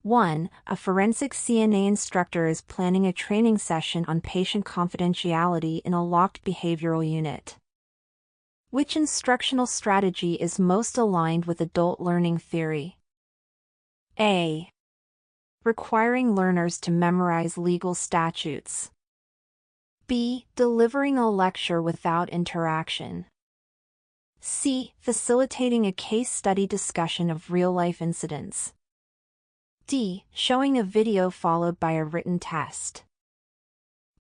1. A forensic CNA instructor is planning a training session on patient confidentiality in a locked behavioral unit. Which instructional strategy is most aligned with adult learning theory? A. Requiring learners to memorize legal statutes. B. Delivering a lecture without interaction. C. Facilitating a case study discussion of real-life incidents. D. Showing a video followed by a written test.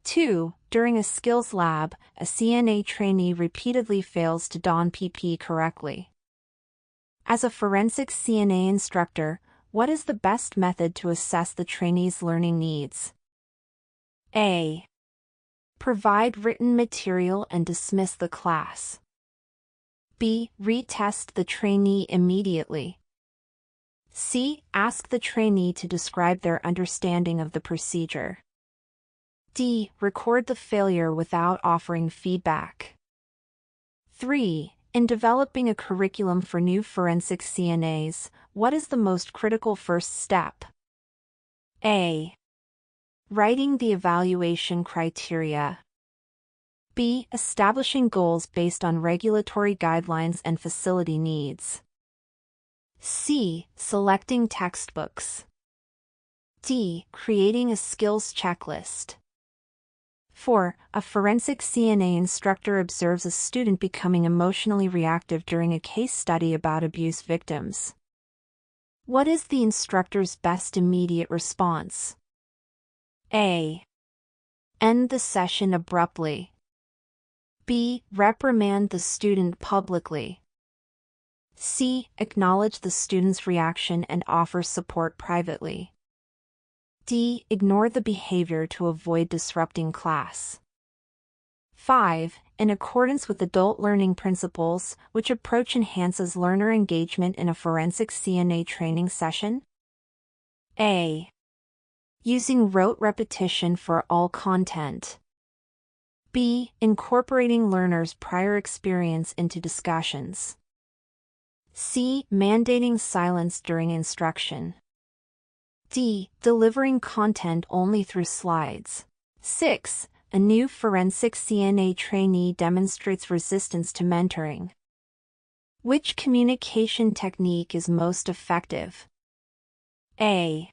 2. During a skills lab, a CNA trainee repeatedly fails to don PP correctly. As a forensic CNA instructor, what is the best method to assess the trainee's learning needs? A. Provide written material and dismiss the class. B. Retest the trainee immediately. C. Ask the trainee to describe their understanding of the procedure. D. Record the failure without offering feedback. 3. In developing a curriculum for new forensic CNAs, what is the most critical first step? A. Writing the evaluation criteria. B. Establishing goals based on regulatory guidelines and facility needs. C. Selecting textbooks. D. Creating a skills checklist. 4. A forensic CNA instructor observes a student becoming emotionally reactive during a case study about abuse victims. What is the instructor's best immediate response? A. End the session abruptly. B. Reprimand the student publicly. C. Acknowledge the student's reaction and offer support privately. D. Ignore the behavior to avoid disrupting class. 5. In accordance with adult learning principles, which approach enhances learner engagement in a forensic CNA training session? A. Using rote repetition for all content. B. Incorporating learners' prior experience into discussions. C. Mandating silence during instruction. D. Delivering content only through slides. 6. A new forensic CNA trainee demonstrates resistance to mentoring. Which communication technique is most effective? A.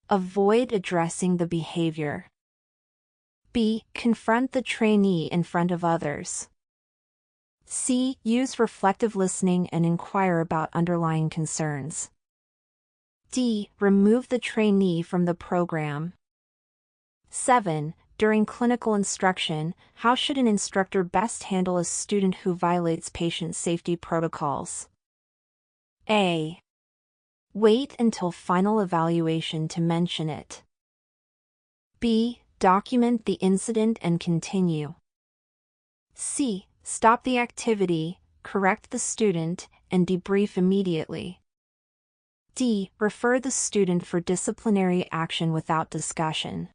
Avoid addressing the behavior. B. Confront the trainee in front of others. C. Use reflective listening and inquire about underlying concerns. D. Remove the trainee from the program. 7. During clinical instruction, how should an instructor best handle a student who violates patient safety protocols? A. Wait until final evaluation to mention it. B. Document the incident and continue. C. Stop the activity, correct the student, and debrief immediately. D. Refer the student for disciplinary action without discussion.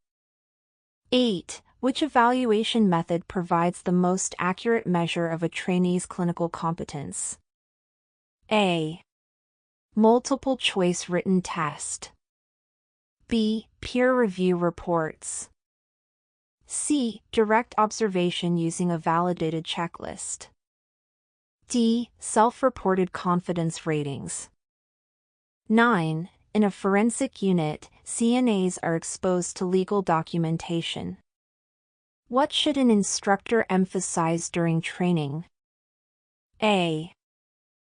8. Which evaluation method provides the most accurate measure of a trainee's clinical competence? A. Multiple choice written test. B. Peer review reports. C. Direct observation using a validated checklist. D. Self-reported confidence ratings. 9. In a forensic unit, CNAs are exposed to legal documentation. What should an instructor emphasize during training? A.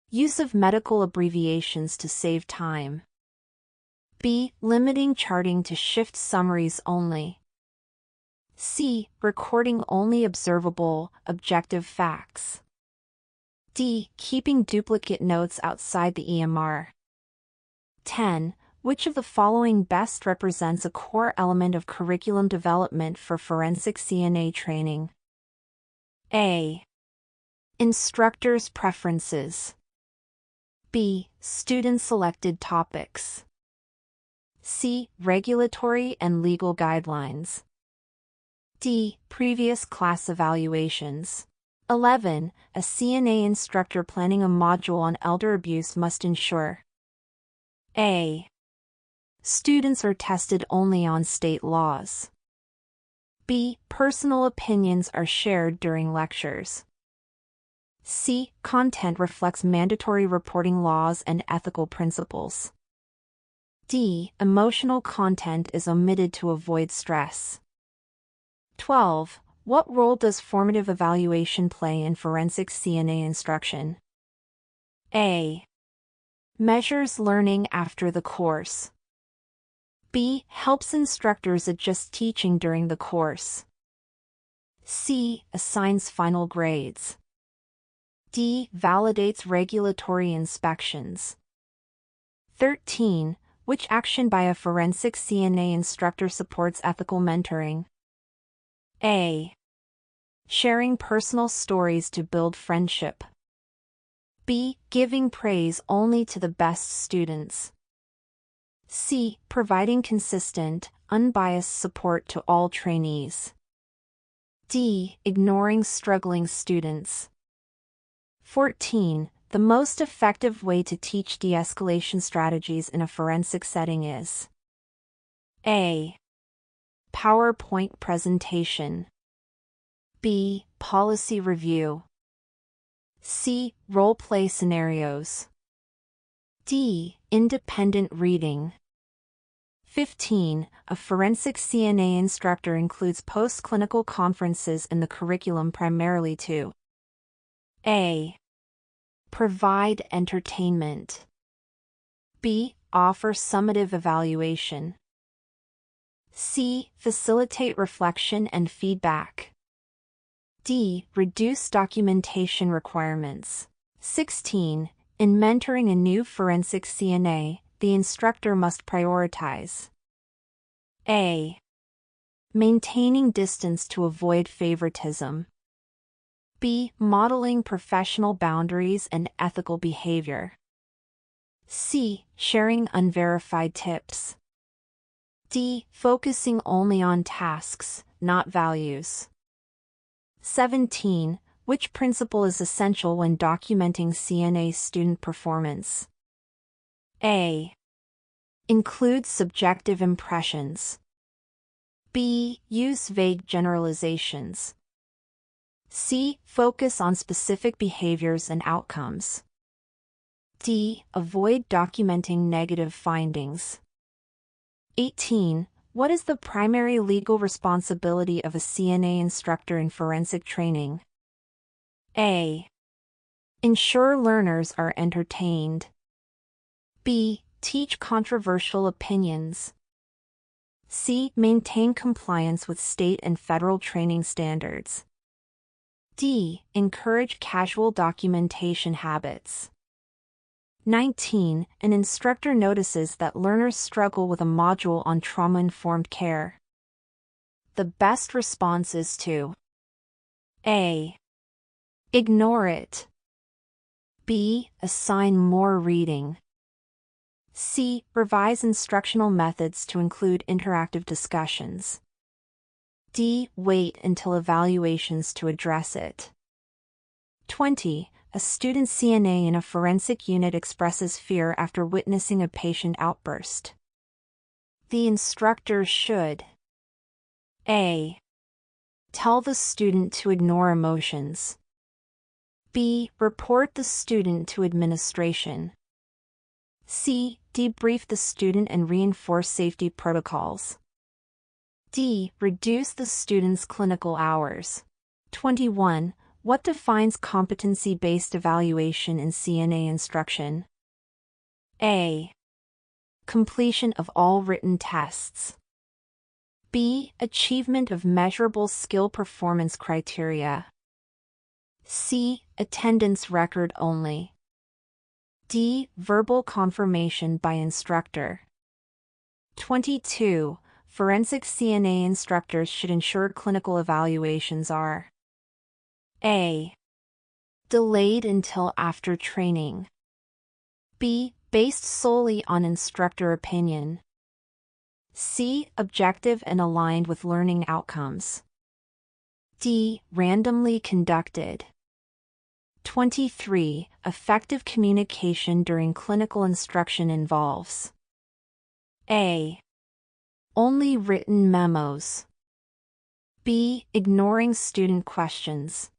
Use of medical abbreviations to save time. B. Limiting charting to shift summaries only. C. Recording only observable, objective facts. D. Keeping duplicate notes outside the EMR. 10. Which of the following best represents a core element of curriculum development for forensic CNA training? A. Instructor's preferences. B. Student-selected topics. C. Regulatory and legal guidelines. D. Previous class evaluations. 11. A CNA instructor planning a module on elder abuse must ensure A. Students are tested only on state laws. B. Personal opinions are shared during lectures. C. Content reflects mandatory reporting laws and ethical principles. D. Emotional content is omitted to avoid stress. 12. What role does formative evaluation play in forensic CNA instruction? A. Measures learning after the course. B. Helps instructors adjust teaching during the course. C. Assigns final grades. D. Validates regulatory inspections. 13. Which action by a forensic CNA instructor supports ethical mentoring? A. Sharing personal stories to build friendship. B. Giving praise only to the best students. C. Providing consistent, unbiased support to all trainees. D. Ignoring struggling students. 14. The most effective way to teach de-escalation strategies in a forensic setting is A. PowerPoint presentation. B. Policy review. C. Role-play scenarios. D. Independent reading. 15. A forensic CNA instructor includes post-clinical conferences in the curriculum primarily to A. Provide entertainment. B. Offer summative evaluation. C. Facilitate reflection and feedback. D. Reduce documentation requirements. 16. In mentoring a new forensic CNA, the instructor must prioritize A. Maintaining distance to avoid favoritism. B. Modeling professional boundaries and ethical behavior. C. Sharing unverified tips. D. Focusing only on tasks, not values. 17. Which principle is essential when documenting CNA student performance? A. Include subjective impressions. B. Use vague generalizations. C. Focus on specific behaviors and outcomes. D. Avoid documenting negative findings. 18. What is the primary legal responsibility of a CNA instructor in forensic training? A. Ensure learners are entertained. B. Teach controversial opinions. C. Maintain compliance with state and federal training standards. D. Encourage casual documentation habits. 19. An instructor notices that learners struggle with a module on trauma-informed care. The best response is to A. Ignore it. B. Assign more reading. C. Revise instructional methods to include interactive discussions. D. Wait until evaluations to address it. 20. A student CNA in a forensic unit expresses fear after witnessing a patient outburst. The instructor should A. Tell the student to ignore emotions. B. Report the student to administration. C. Debrief the student and reinforce safety protocols. D. Reduce the student's clinical hours. 21. What defines competency-based evaluation in CNA instruction? A. Completion of all written tests. B. Achievement of measurable skill performance criteria. C. Attendance record only. D. Verbal confirmation by instructor. 22. Forensic CNA instructors should ensure clinical evaluations are A. Delayed until after training. B. Based solely on instructor opinion. C. Objective and aligned with learning outcomes. D. Randomly conducted. 23. Effective communication during clinical instruction involves A. Only written memos. B. Ignoring student questions.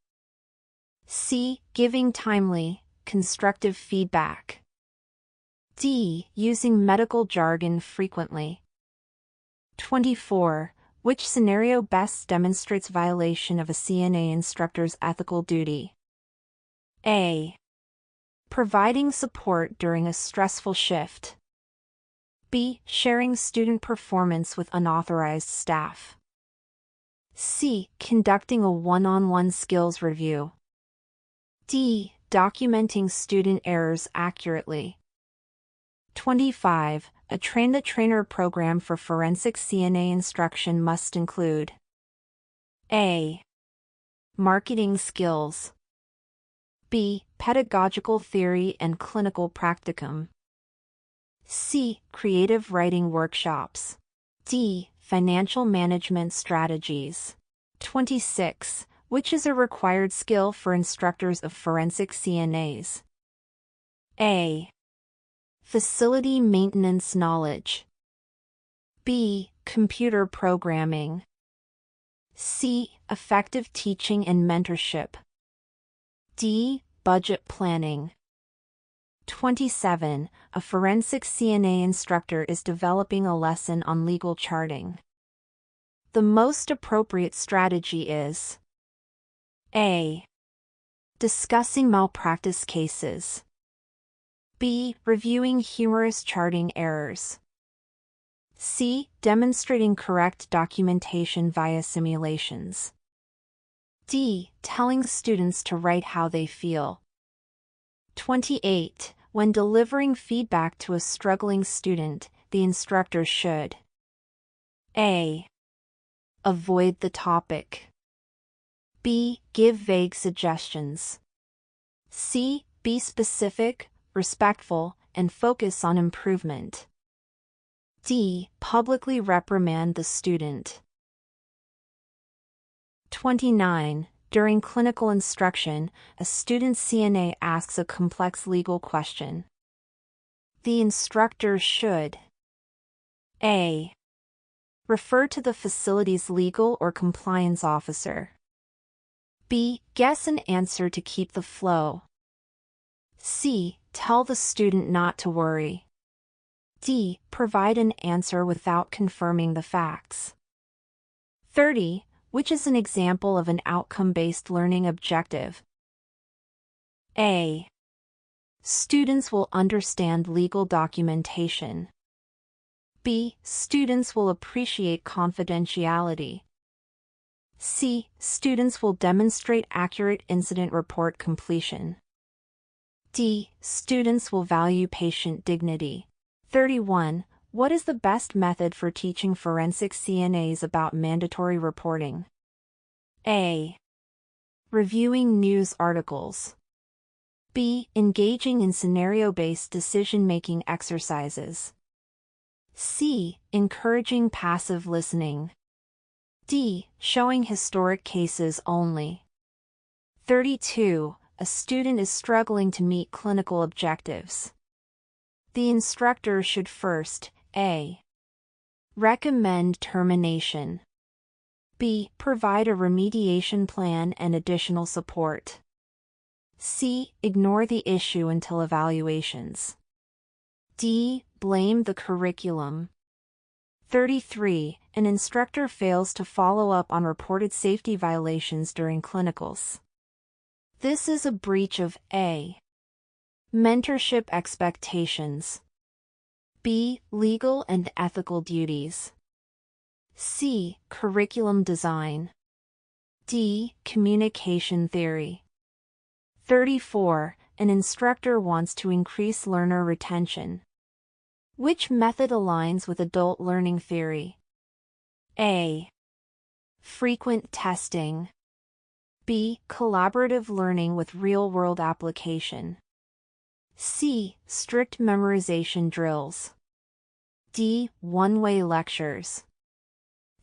C. Giving timely, constructive feedback. D. Using medical jargon frequently. 24. Which scenario best demonstrates violation of a CNA instructor's ethical duty? A. Providing support during a stressful shift. B. Sharing student performance with unauthorized staff. C. Conducting a one-on-one skills review. D. Documenting student errors accurately. 25. A train-the-trainer program for forensic CNA instruction must include A. Marketing skills. B. Pedagogical theory and clinical practicum. C. Creative writing workshops. D. Financial management strategies. 26. Which is a required skill for instructors of forensic CNAs? A. Facility maintenance knowledge. B. Computer programming. C. Effective teaching and mentorship. D. Budget planning. 27. A forensic CNA instructor is developing a lesson on legal charting. The most appropriate strategy is A. Discussing malpractice cases. B. Reviewing humorous charting errors. C. Demonstrating correct documentation via simulations. D. Telling students to write how they feel. 28. When delivering feedback to a struggling student, the instructor should A. Avoid the topic. B. Give vague suggestions. C. Be specific, respectful, and focus on improvement. D. Publicly reprimand the student. 29. During clinical instruction, a student CNA asks a complex legal question. The instructor should A. Refer to the facility's legal or compliance officer. B. Guess an answer to keep the flow. C. Tell the student not to worry. D. Provide an answer without confirming the facts. 30. Which is an example of an outcome-based learning objective? A. Students will understand legal documentation. B. Students will appreciate confidentiality. C. Students will demonstrate accurate incident report completion. D. Students will value patient dignity. 31. What is the best method for teaching forensic CNAs about mandatory reporting? A. Reviewing news articles. B. Engaging in scenario-based decision-making exercises. C. Encouraging passive listening. D. Showing historic cases only. 32. A student is struggling to meet clinical objectives. The instructor should first A. Recommend termination. B. Provide a remediation plan and additional support. C. Ignore the issue until evaluations. D. Blame the curriculum. 33. An instructor fails to follow up on reported safety violations during clinicals. This is a breach of A. Mentorship expectations. B. Legal and ethical duties. C. Curriculum design. D. Communication theory. 34. An instructor wants to increase learner retention. Which method aligns with adult learning theory? A. Frequent testing. B. Collaborative learning with real-world application. C. Strict memorization drills. D. One-way lectures.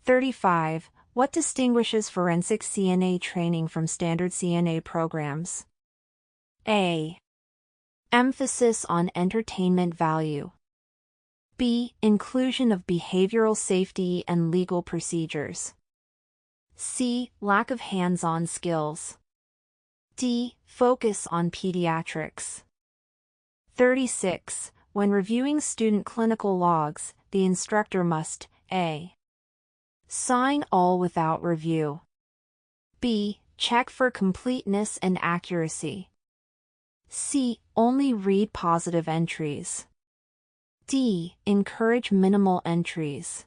35. What distinguishes forensic CNA training from standard CNA programs? A. Emphasis on entertainment value. B. Inclusion of behavioral safety and legal procedures. C. Lack of hands-on skills. D. Focus on pediatrics. 36. When reviewing student clinical logs, the instructor must A. Sign all without review. B. Check for completeness and accuracy. C. Only read positive entries. D. Encourage minimal entries.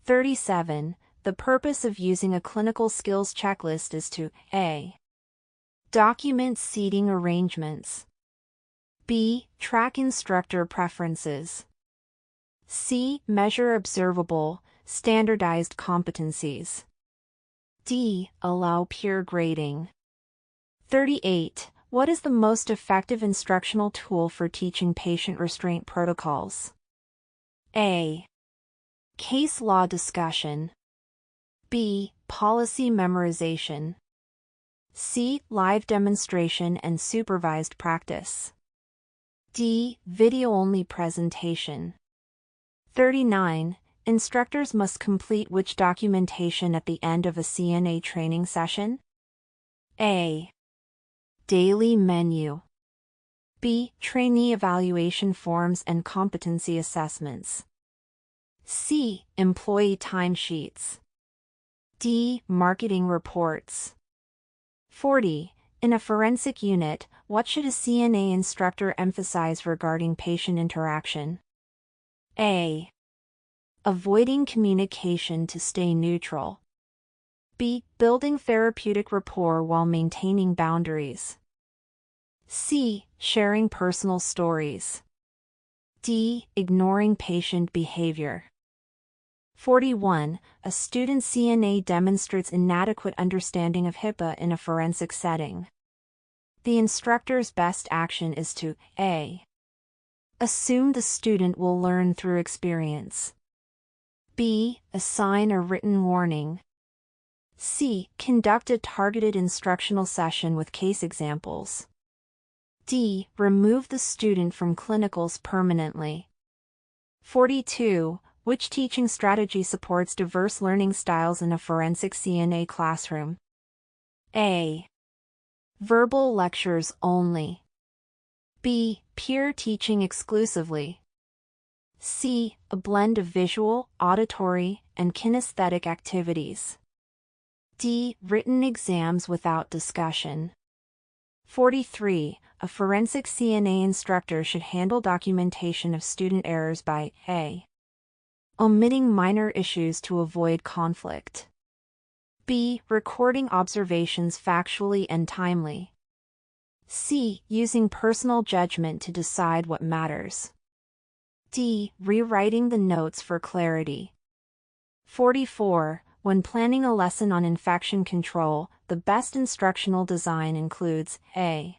37. The purpose of using a clinical skills checklist is to A. Document seating arrangements. B. Track instructor preferences. C. Measure observable, standardized competencies. D. Allow peer grading. 38. What is the most effective instructional tool for teaching patient restraint protocols? A. Case law discussion. B. Policy memorization. C. Live demonstration and supervised practice. D. Video-only presentation. 39. Instructors must complete which documentation at the end of a CNA training session? A. Daily menu. B. Trainee evaluation forms and competency assessments. C. Employee timesheets. D. Marketing reports. 40. In a forensic unit, what should a CNA instructor emphasize regarding patient interaction? A. Avoiding communication to stay neutral. B. Building therapeutic rapport while maintaining boundaries. C. Sharing personal stories. D. Ignoring patient behavior. 41. A student CNA demonstrates inadequate understanding of HIPAA in a forensic setting. The instructor's best action is to A. Assume the student will learn through experience. B. Assign a written warning. C. Conduct a targeted instructional session with case examples. D. Remove the student from clinicals permanently. 42. Which teaching strategy supports diverse learning styles in a forensic CNA classroom? A. Verbal lectures only. B. Peer teaching exclusively. C. A blend of visual, auditory, and kinesthetic activities. D. Written exams without discussion. 43. A forensic CNA instructor should handle documentation of student errors by A. Omitting minor issues to avoid conflict. B. Recording observations factually and timely. C. Using personal judgment to decide what matters. D. Rewriting the notes for clarity. 44. When planning a lesson on infection control, the best instructional design includes A.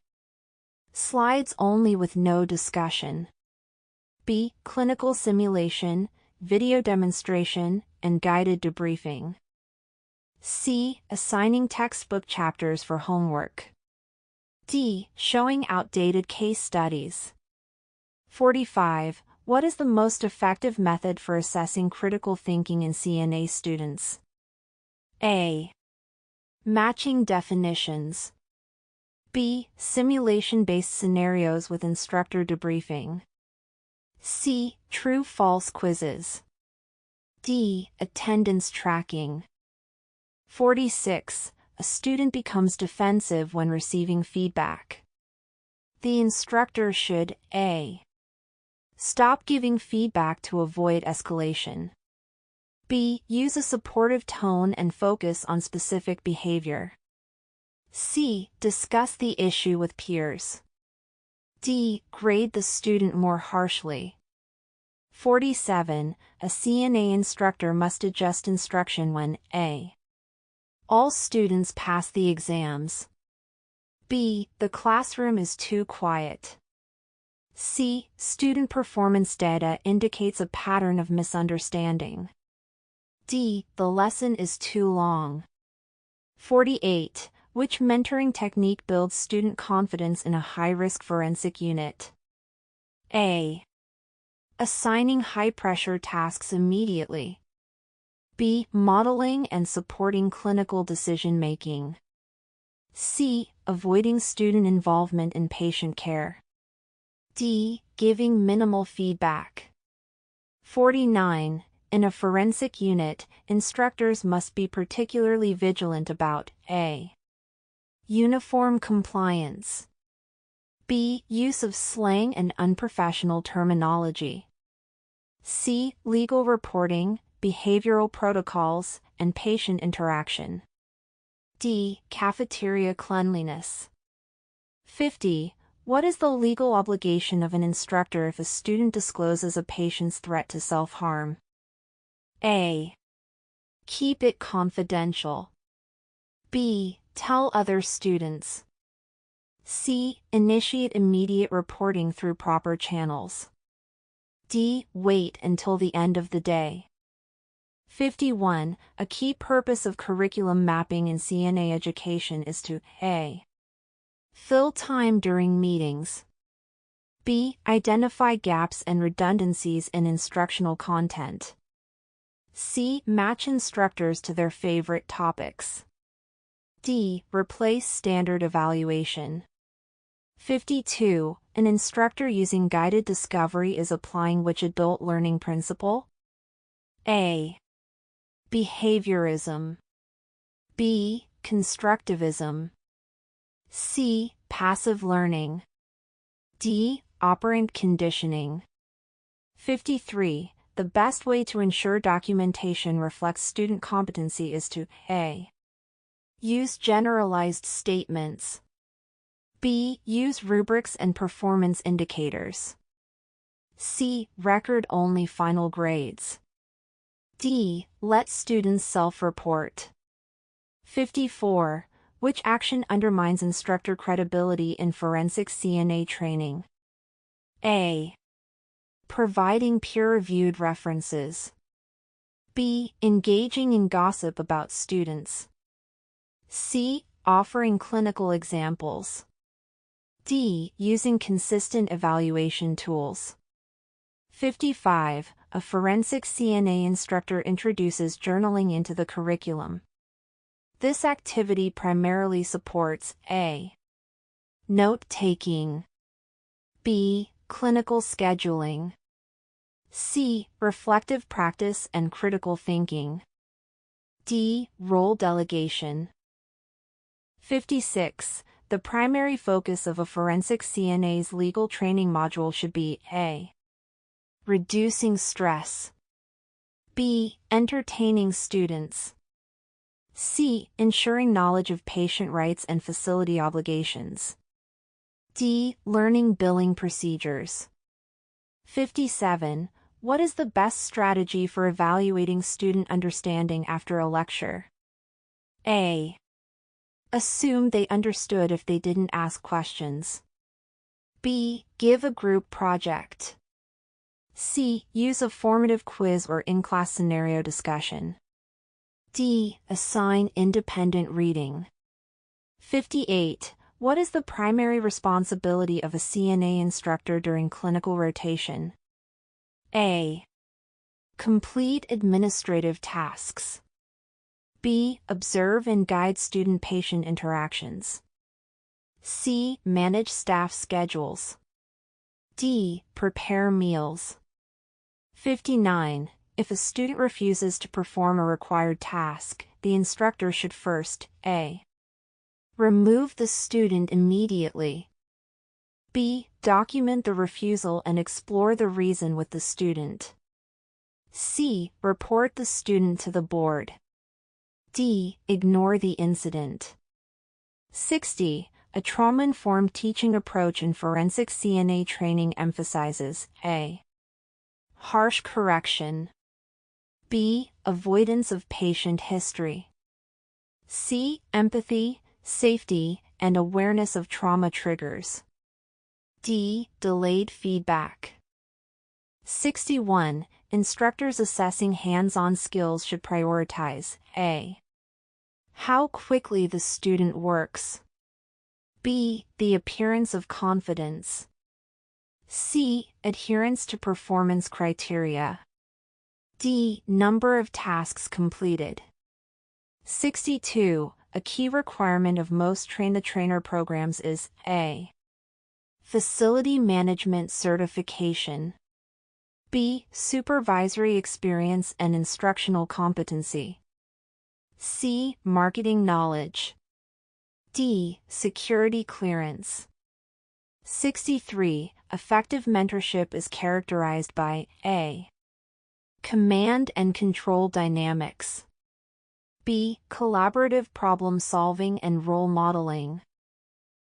Slides only with no discussion. B. Clinical simulation, video demonstration, and guided debriefing. C. Assigning textbook chapters for homework. D. Showing outdated case studies. 45. What is the most effective method for assessing critical thinking in CNA students? A. Matching definitions. B. Simulation-based scenarios with instructor debriefing. C. True-false quizzes. D. Attendance tracking. 46. A student becomes defensive when receiving feedback. The instructor should A. Stop giving feedback to avoid escalation. B. Use a supportive tone and focus on specific behavior. C. Discuss the issue with peers. D. Grade the student more harshly. 47. A CNA instructor must adjust instruction when A. All students pass the exams. B. The classroom is too quiet. C. Student performance data indicates a pattern of misunderstanding. D. The lesson is too long. 48. Which mentoring technique builds student confidence in a high-risk forensic unit? A. Assigning high-pressure tasks immediately. B. Modeling and supporting clinical decision-making. C. Avoiding student involvement in patient care. D. Giving minimal feedback. 49. In a forensic unit, instructors must be particularly vigilant about A. Uniform compliance. B. Use of slang and unprofessional terminology. C. Legal reporting, behavioral protocols, and patient interaction. D. Cafeteria cleanliness. 50. What is the legal obligation of an instructor if a student discloses a patient's threat to self-harm? A. Keep it confidential. B. Tell other students. C. Initiate immediate reporting through proper channels. D. Wait until the end of the day. 51. A key purpose of curriculum mapping in CNA education is to A. Fill time during meetings. B. Identify gaps and redundancies in instructional content. C. Match instructors to their favorite topics. D. Replace standard evaluation. 52. An instructor using guided discovery is applying which adult learning principle? A. Behaviorism. B. Constructivism. C. Passive learning. D. Operant conditioning. 53. The best way to ensure documentation reflects student competency is to A. Use generalized statements. B. Use rubrics and performance indicators. C. Record-only final grades. D. Let students self-report. 54. Which action undermines instructor credibility in forensic CNA training? A. Providing peer-reviewed references. B. Engaging in gossip about students. C. Offering clinical examples. D. Using consistent evaluation tools. 55. A forensic CNA instructor introduces journaling into the curriculum. This activity primarily supports A. Note-taking. B. Clinical scheduling. C. Reflective practice and critical thinking. D. Role delegation. 56. The primary focus of a forensic CNA's legal training module should be A. Reducing stress. B. Entertaining students. C. Ensuring knowledge of patient rights and facility obligations. D. Learning billing procedures. 57. What is the best strategy for evaluating student understanding after a lecture? A. Assume they understood if they didn't ask questions. B. Give a group project. C. Use a formative quiz or in-class scenario discussion. D. Assign independent reading. 58. What is the primary responsibility of a CNA instructor during clinical rotation? A. Complete administrative tasks. B. Observe and guide student-patient interactions. C. Manage staff schedules. D. Prepare meals. 59. If a student refuses to perform a required task, the instructor should first A. Remove the student immediately. B. Document the refusal and explore the reason with the student. C. Report the student to the board. D. Ignore the incident. 60. A trauma-informed teaching approach in forensic CNA training emphasizes A. Harsh correction. B. Avoidance of patient history. C. Empathy, safety, and awareness of trauma triggers. D. Delayed feedback. 61. Instructors assessing hands-on skills should prioritize A. How quickly the student works. B. The appearance of confidence. C. Adherence to performance criteria. D. Number of tasks completed. 62. A key requirement of most train-the-trainer programs is A. Facility management certification. B. Supervisory experience and instructional competency. C. Marketing knowledge. D. Security clearance. 63. Effective mentorship is characterized by A. Command and control dynamics. B. Collaborative problem solving and role modeling.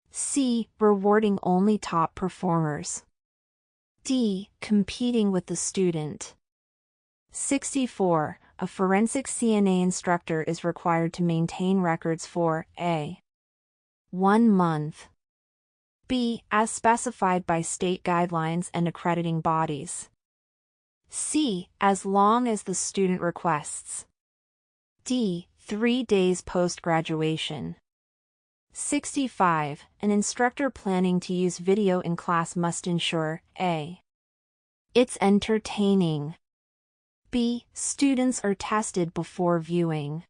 C. Rewarding only top performers. D. Competing with the student. 64. A forensic CNA instructor is required to maintain records for A. 1 month. B. As specified by state guidelines and accrediting bodies. C. As long as the student requests. D. 3 days post-graduation. 65. An instructor planning to use video in class must ensure A. It's entertaining. B. Students are tested before viewing.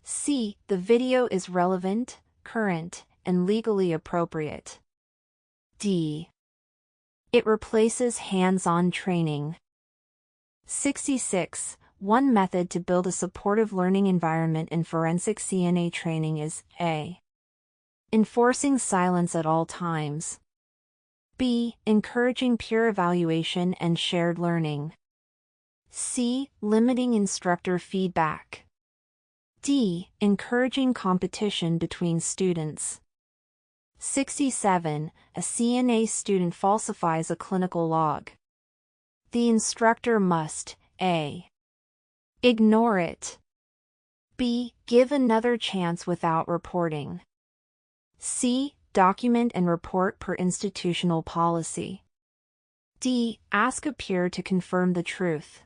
C. The video is relevant, current, and legally appropriate. D. It replaces hands-on training. 66. One method to build a supportive learning environment in forensic CNA training is A. Enforcing silence at all times. B. Encouraging peer evaluation and shared learning. C. Limiting instructor feedback. D. Encouraging competition between students. 67. A CNA student falsifies a clinical log. The instructor must A. Ignore it. B. Give another chance without reporting. C. Document and report per institutional policy. D. Ask a peer to confirm the truth.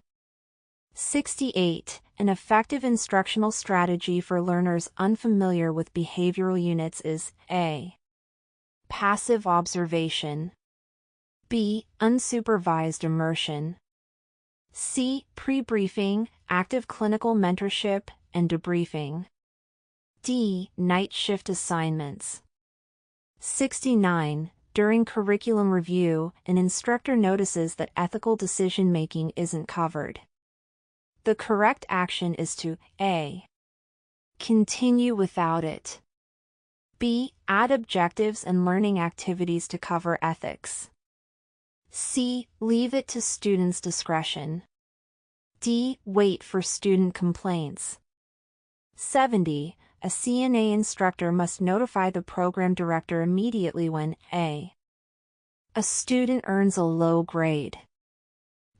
68. An effective instructional strategy for learners unfamiliar with behavioral units is A. Passive observation. B. Unsupervised immersion. C. Pre-briefing, active clinical mentorship, and debriefing. D. Night shift assignments. 69. During curriculum review, an instructor notices that ethical decision-making isn't covered. The correct action is to A. Continue without it. B. Add objectives and learning activities to cover ethics. C. Leave it to students' discretion. D. Wait for student complaints. 70. A CNA instructor must notify the program director immediately when A. A student earns a low grade.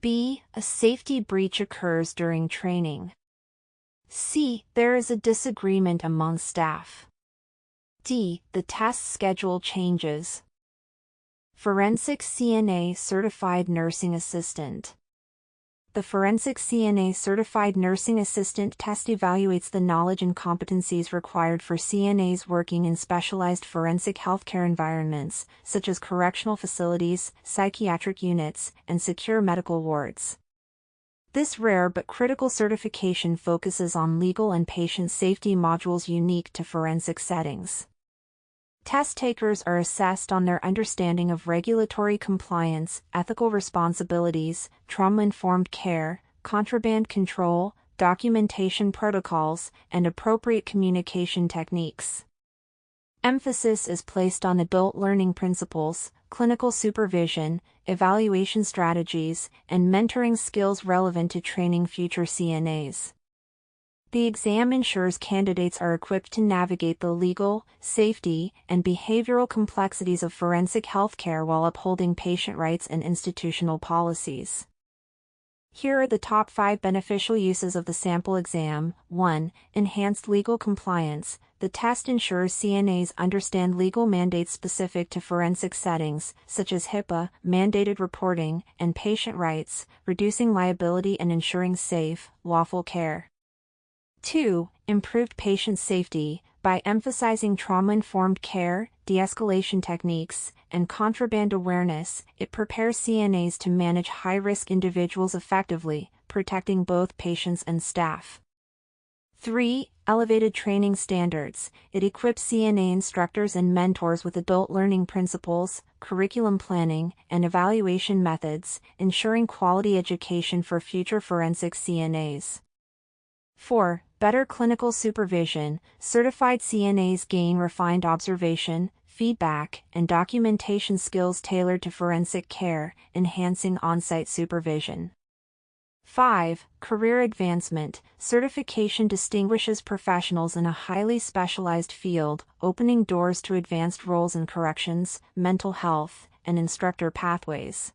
B. A safety breach occurs during training. C. There is a disagreement among staff. D. The test schedule changes. Forensic CNA Certified Nursing Assistant. The Forensic CNA Certified Nursing Assistant test evaluates the knowledge and competencies required for CNAs working in specialized forensic healthcare environments, such as correctional facilities, psychiatric units, and secure medical wards. This rare but critical certification focuses on legal and patient safety modules unique to forensic settings. Test takers are assessed on their understanding of regulatory compliance, ethical responsibilities, trauma-informed care, contraband control, documentation protocols, and appropriate communication techniques. Emphasis is placed on adult learning principles, clinical supervision, evaluation strategies, and mentoring skills relevant to training future CNAs. The exam ensures candidates are equipped to navigate the legal, safety, and behavioral complexities of forensic healthcare while upholding patient rights and institutional policies. Here are the top 5 beneficial uses of the sample exam. 1. Enhanced legal compliance. The test ensures CNAs understand legal mandates specific to forensic settings, such as HIPAA, mandated reporting, and patient rights, reducing liability and ensuring safe, lawful care. 2. Improved patient safety. By emphasizing trauma-informed care, de-escalation techniques, and contraband awareness, it prepares CNAs to manage high-risk individuals effectively, protecting both patients and staff. 3. Elevated training standards. It equips CNA instructors and mentors with adult learning principles, curriculum planning, and evaluation methods, ensuring quality education for future forensic CNAs. 4. Better clinical supervision. Certified CNAs gain refined observation, feedback, and documentation skills tailored to forensic care, enhancing on-site supervision. 5. Career advancement. Certification distinguishes professionals in a highly specialized field, opening doors to advanced roles in corrections, mental health, and instructor pathways.